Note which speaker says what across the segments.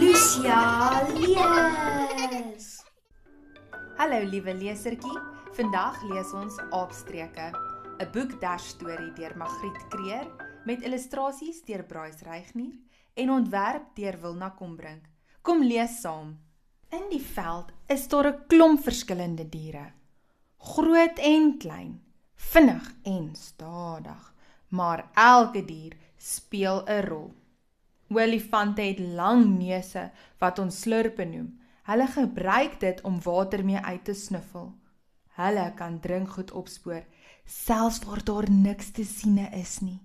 Speaker 1: Lucia lees.
Speaker 2: Hallo liewe lesertjie, vandag lees ons Aapstreke, 'n boekdashstorie deur Magriet Kreer met illustrasies deur Bruis Reignier en ontwerp deur Wilna Kombrink. Kom lees saam. In die veld is daar 'n klomp verskillende diere. Groot en klein, vinnig en stadig, maar elke dier speel 'n rol. Olifante het lang neuse wat ons slurpe noem. Hulle gebruik dit om water mee uit te snuffel. Hulle kan drinkgoed opspoor, selfs waar daar niks te siene is nie.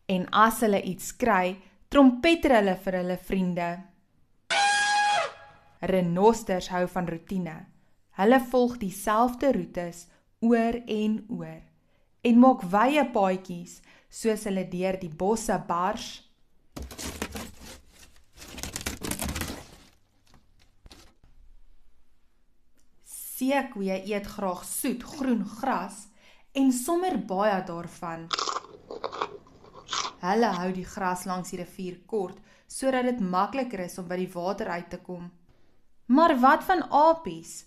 Speaker 2: En as hulle iets kry, trompeter hulle vir hulle vriende. Renosters hou van roetine. Hulle volg dieselfde roetes oor en maak wye paadjies soos hulle deur die bosse bars. Seekoeie eet graag soet groen gras en sommer baie daarvan. Hulle hou die gras langs die rivier kort, sodat dit makliker is om by die water uit te kom. Maar wat van apies?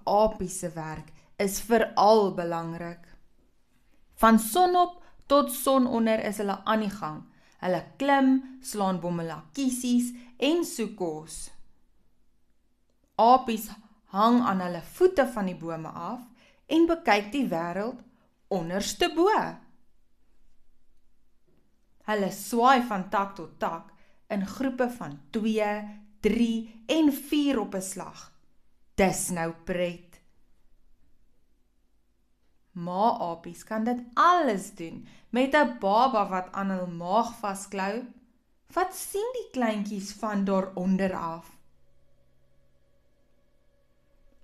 Speaker 2: Apies se werk is veral belangrik. Van sonop tot sononder is hulle aan die gang. Hulle klim, slaan bommelakiesies en soek kos. Apies hang aan hulle voete van die bome af en bekyk die wêreld onderste bo. Hulle swaai van tak tot tak in groepe van 2, 3 en 4 op 'n slag. Dis nou pret. Ma-apies kan dit alles doen met 'n baba wat aan hul maag vasklou. Wat sien die kleintjies van daaronder af?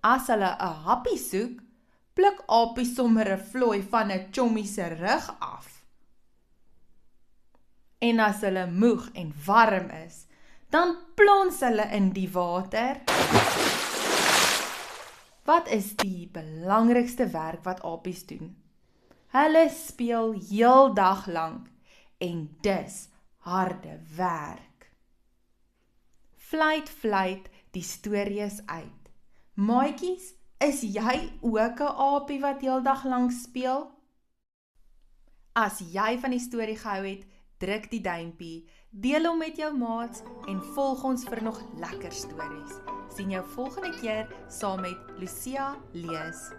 Speaker 2: As hulle 'n happie soek, pluk apies sommer 'n vlooi van 'n chommie se rug af. En as hulle moeg en warm is, dan plons hulle in die water. Wat is die belangrikste werk wat apies doen? Hulle speel heeldag lank en dis harde werk. Fluit die stories uit. Maatjies, is jy ook 'n aapie wat heeldag lank speel? As jy van die storie gehou het, druk die duimpie, deel hom met jou maats en volg ons vir nog lekker stories. Sien jou volgende keer saam met Lucia lees.